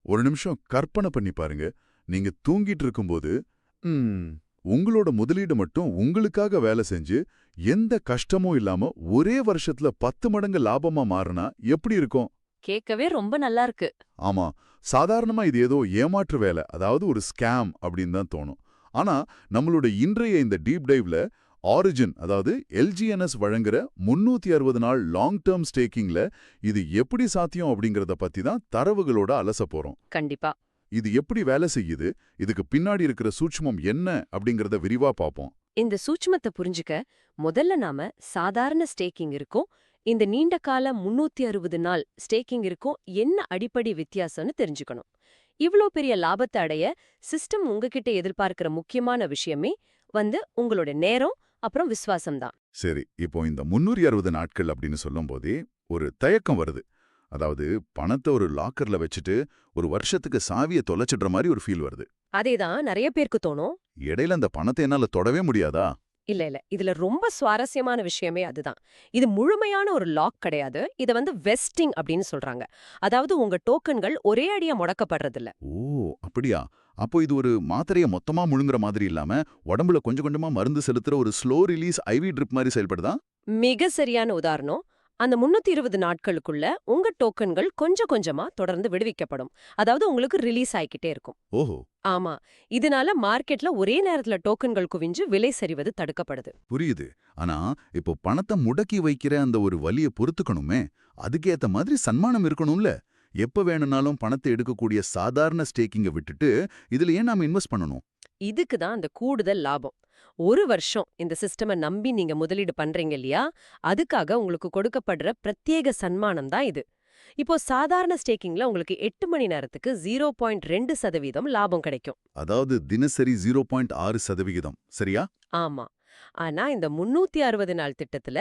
ஒரு நிமிஷம் கற்பனை பண்ணி பாருங்க. நீங்க தூங்கிட்டு இருக்கும்போது உங்களோட முதலீடு மட்டும் உங்களுக்காக வேலை செஞ்சு எந்த கஷ்டமும் இல்லாம ஒரே வருஷத்துல 10 மடங்கு லாபமா மாறுனா எப்படி இருக்கும்? கேட்கவே ரொம்ப நல்லா இருக்கு. ஆமா, சாதாரணமா இது ஏதோ ஏமாற்று வேலை, அதாவது ஒரு ஸ்கேம் அப்படின்னு தான் தோணும். ஆனா நம்மளோட இன்றைய இந்த டீப் டைவ்ல ஆரிஜின், அதாவது எல்ஜிஎன்எஸ் வழங்குற 360 நாள் லாங் டேர்ம் ஸ்டேக்கிங்ல இது எப்படி சாத்தியம் அப்படிங்கறத பத்தி தான் தரவுகளோட அலச போறோம். கண்டிப்பா. இது எப்படி வேலை செய்யுது, இதுக்கு பின்னாடி இருக்கிற சூட்சுமம் என்ன அப்படிங்கறத விரிவா பார்ப்போம். இந்த சூட்சுமத்தை புரிஞ்சுக்க முதல்ல நாம சாதாரண ஸ்டேக்கிங் இருக்கும், இந்த நீண்ட கால 360 நாள் ஸ்டேக்கிங் இருக்கும் என்ன அடிப்படை வித்தியாசம்னு தெரிஞ்சுக்கணும். இவ்ளோ பெரிய லாபத்தை அடைய சிஸ்டம் உங்ககிட்ட எதிர்பார்க்கிற முக்கியமான விஷயமே உங்களோட நேரம் அப்புறம் விசுவாசம் தான். சரி, இப்போ இந்த 360 நாட்கள் அப்படின்னு சொல்லும் போதே ஒரு தயக்கம் வருது. அதாவது பணத்தை ஒரு லாக்கர்ல வச்சுட்டு ஒரு வருஷத்துக்கு சாவியை தொலைச்சிடுற மாதிரி ஒரு ஃபீல் வருது. அதேதான் நிறைய பேருக்கு தோணும். இடையில அந்த பணத்தை என்னால தொடவே முடியாதா? இல்ல இல்ல, இதுல ரொம்ப சுவாரஸ்யமான விஷயமே அதுதான். இது முழுமையான ஒரு லாக் கிடையாது. இத வெஸ்டிங் அப்படின்னு சொல்றாங்க. அதாவது உங்க டோக்கன்கள் ஒரே அடியா முடக்கப்படுறதில்ல. ஓ, அப்படியா? அப்போ இது ஒரு மாத்திரைய மொத்தமா முழுங்குற மாதிரி இல்லாம உடம்புல கொஞ்சம் கொஞ்சமா மருந்து செலுத்துற ஒரு ஸ்லோ ரிலீஸ் ஐவி ட்ரிப் மாதிரி செயல்படுதா? மிக சரியான உதாரணம். அந்த 320 நாட்களுக்குள்ள உங்க டோக்கன்கள் கொஞ்சம் கொஞ்சமா தொடர்ந்து விடுவிக்கப்படும். அதாவது உங்களுக்கு ரிலீஸ் ஆயிக்கிட்டே இருக்கும். ஓஹோ, ஆமா. இதனால மார்க்கெட்ல ஒரே நேரத்துல டோக்கன்கள் குவிஞ்சு விலை சரிவது தடுக்கப்படுது. புரியுது. ஆனா இப்போ பணத்தை முடக்கி வைக்கிற அந்த ஒரு வலிய பொறுத்துக்கணுமே, அதுக்கேத்த மாதிரி சன்மானம் இருக்கணும்ல. எப்ப வேணும்னாலும் பணத்தை எடுக்கக்கூடிய சாதாரண ஸ்டேக்கிங்க விட்டுட்டு இதுல ஏன் நாம இன்வெஸ்ட் பண்ணணும்? இதுக்கு தான் அந்த கூடுதல் லாபம். ஒரு வருஷம் இந்த சிஸ்டமை நம்பி நீங்க முதலீடு பண்றீங்க இல்லையா, அதுக்காக உங்களுக்கு கொடுக்கப்படுற பிரத்யேக சன்மானம் தான் இது. இப்போ சாதாரண ஸ்டேக்கிங்ல உங்களுக்கு 8 மணி நேரத்துக்கு 0.2% லாபம் கிடைக்கும். அதாவது தினசரி 0.6%, சரியா? ஆமா. ஆனா இந்த 360 நாள் திட்டத்துல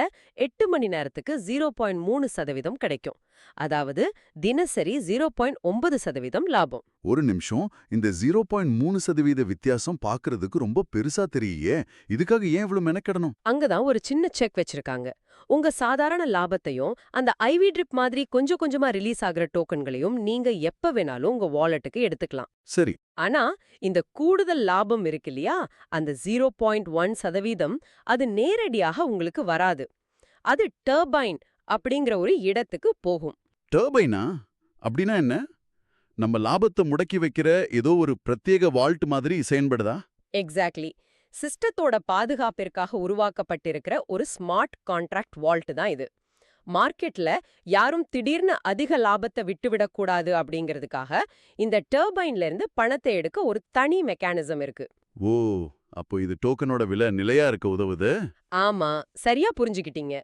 8 மணி நேரத்துக்கு 0.3% கிடைக்கும். அதாவது தினசரி 0.9% லாபம். ஒரு நிமிஷம், இந்த 0.3% வித்தியாசம் பார்க்கறதுக்கு ரொம்ப பெருசா தெரியே. இதுக்காக ஏன் இவ்வளவு மெனக்கெடணும்? அங்கதான் ஒரு சின்ன செக் வச்சிருக்காங்க. உங்க சாதாரண லாபத்தையும் அந்த ஐவி ட்ரிப் மாதிரி கொஞ்சம் கொஞ்சமா ரிலீஸ் ஆகுற டோக்கன்களையும் நீங்க எப்ப வேணாலும் உங்க வாலெட்டுக்கு எடுத்துக்கலாம். சரி. ஆனா இந்த கூடுதல் லாபம் இருக்கு இல்லையா, அந்த 0.1% அது நேரடியாக உங்களுக்கு வராது. அது டர்பைன் அப்படிங்கிற ஒரு இடத்துக்கு போகும். டர்பைனா? அப்படின்னா என்ன? நம்ம லாபத்தை முடக்கி வைக்கிற ஏதோ ஒரு பிரத்யேக வால்ட் மாதிரி செயல்படுதா? எக்ஸாக்ட்லி. சிஸ்டத்தோட பாதுகாப்பிற்காக உருவாக்கப்பட்டிருக்கிற ஒரு ஸ்மார்ட் கான்ட்ராக்ட் வால்ட் தான் இது. மார்க்கெட்ல யாரும் திடீர்னு அதிக லாபத்தை விட்டுவிடக்கூடாது அப்படிங்கிறதுக்காக இந்த டர்பைன்ல இருந்து பணத்தை எடுக்க ஒரு தனி மெக்கானிசம் இருக்கு. ஓ, அப்போ இது டோக்கனோட விலை நிலையா இருக்க உதவுது. ஆமா, சரியா புரிஞ்சுக்கிட்டீங்க.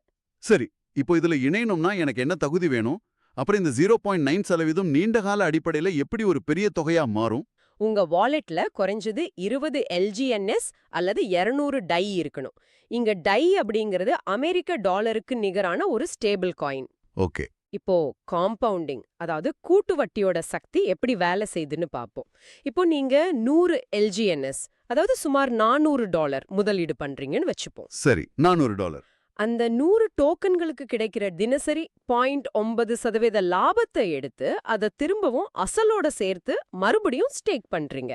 சரி, இப்போ இதுல இணையணும்னா எனக்கு என்ன தகுதி வேணும்? அப்புறம் இந்த 0.9% நீண்டகால அடிப்படையில எப்படி ஒரு பெரிய தொகையா மாறும்? உங்க வாலெட்ல குறைஞ்சது 20 எல்ஜிஎன்எஸ் அல்லது 200 டை இருக்கணும். இங்க டை அப்படிங்கிறது அமெரிக்க டாலருக்கு நிகரான ஒரு ஸ்டேபிள் காயின். ஓகே. இப்போ காம்பவுண்டிங், அதாவது கூட்டு வட்டியோட சக்தி எப்படி வேலை செய்யுதுன்னு பார்ப்போம். இப்போ நீங்க 100 எல்ஜிஎன்எஸ், அதாவது சுமார் $400 முதலீடு பண்றீங்கன்னு வச்சுப்போம். சரி, $400. அந்த 100 டோக்கன்களுக்கு கிடைக்கிற தினசரி 0.9% லாபத்தை எடுத்து அதை திரும்பவும் அசலோட சேர்த்து மறுபடியும் ஸ்டேக் பண்றீங்க.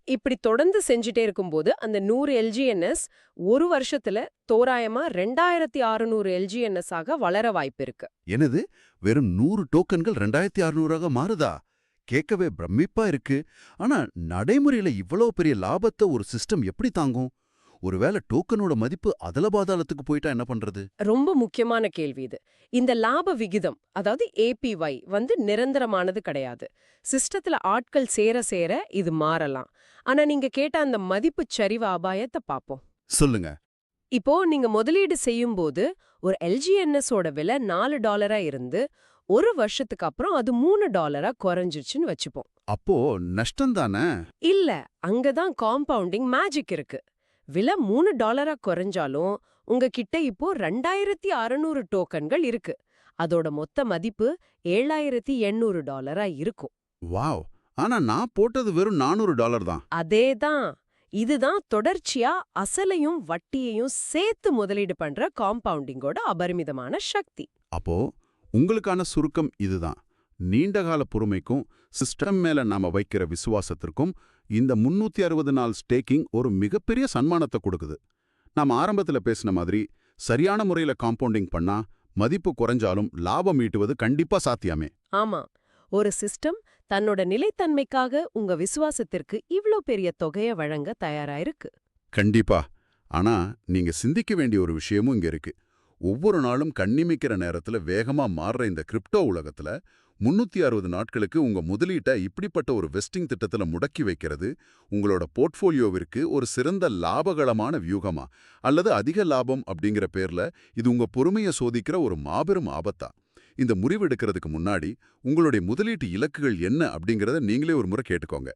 இப்படி தொடர்ந்து செஞ்சுட்டே இருக்கும்போது அந்த 100 எல்ஜிஎன்எஸ் ஒரு வருஷத்துல தோராயமா 2600 எல்ஜிஎன்எஸ் ஆக வளர வாய்ப்பு இருக்கு. என்னது, வெறும் 100 டோக்கன்கள் 2600 மாறுதா? கேட்கவே பிரமிப்பா இருக்கு. ஆனா நடைமுறையில இவ்வளவு பெரிய லாபத்தை ஒரு சிஸ்டம் எப்படி தாங்கும்? ஒருவேளை டோக்கனோட மதிப்பு அதல பாதாளத்துக்கு போயிட்டா என்ன பண்றது? ரொம்ப முக்கியமான கேள்வி இது. இந்த லாப விகிதம், அதாவது ஏபிஒய் நிரந்தரமானது கிடையாது. சிஸ்டத்துல ஆட்கள் சேர சேர இது மாறலாம். ஆனா நீங்க கேட்ட அந்த மதிப்பு சரிவு அபாயத்தை பாப்போம். சொல்லுங்க. இப்போ நீங்க முதலீடு செய்யும் போது ஒரு எல்ஜிஎன்எஸ் ஓட விலை $4 இருந்து ஒரு வருஷத்துக்கு அப்புறம் அது $3 குறைஞ்சிருச்சுன்னு வச்சுப்போம். அப்போ நஷ்டம் தானே? இல்ல, அங்கதான் காம்பவுண்டிங் மேஜிக் இருக்கு. விலை $3 குறைஞ்சாலும் உங்ககிட்ட இப்போ 2600 டோக்கன்கள் இருக்கு. அதோட மொத்த மதிப்பு $7800 இருக்கும். வாவ்! ஆனா நான் போட்டது வெறும் $400 தான். அதேதான். இதுதான் தொடர்ச்சியா அசலையும் வட்டியையும் சேர்த்து முதலீடு பண்ற காம்பவுண்டிங்கோட அபரிமிதமான சக்தி. அப்போ உங்களுக்கான சுருக்கம் இதுதான். நீண்டகால பொறுமைக்கும் சிஸ்டம் மேல நாம வைக்கிற விசுவாசத்திற்கும் இந்த 360 நாள் ஸ்டேக்கிங் ஒரு மிகப்பெரிய சன்மானத்தை கொடுக்குது. நாம ஆரம்பத்துல பேசின மாதிரி சரியான முறையில காம்பவுண்டிங் பண்ணா மதிப்பு குறைஞ்சாலும் லாபம் ஈட்டுவது கண்டிப்பா சாத்தியமே. ஆமா, ஒரு சிஸ்டம் தன்னோட நிலைத்தன்மைக்காக உங்க விசுவாசத்திற்கு இவ்ளோ பெரிய தொகையை வழங்க தயாராயிருக்கு. கண்டிப்பா. ஆனா நீங்க சிந்திக்க வேண்டிய ஒரு விஷயமும் இங்க இருக்கு. ஒவ்வொரு நாளும் கண்ணிமைக்கிற நேரத்துல வேகமா மாறுற இந்த கிரிப்டோ உலகத்துல 360 நாட்களுக்கு உங்க முதலீட்டை இப்படிப்பட்ட ஒரு வெஸ்டிங் திட்டத்துல முடக்கி வைக்கிறது உங்களோட போர்ட்ஃபோலியோவிற்கு ஒரு சிறந்த லாபகரமான வியூகமா அல்லது அதிக லாபம் அப்படிங்கிற பேர்ல இது உங்க பொறுமையை சோதிக்கிற ஒரு மாபெரும் ஆபத்தா? இந்த முடிவெடுக்கிறதுக்கு முன்னாடி உங்களுடைய முதலீட்டு இலக்குகள் என்ன அப்படிங்கறத நீங்களே ஒரு முறை கேட்டுக்கோங்க.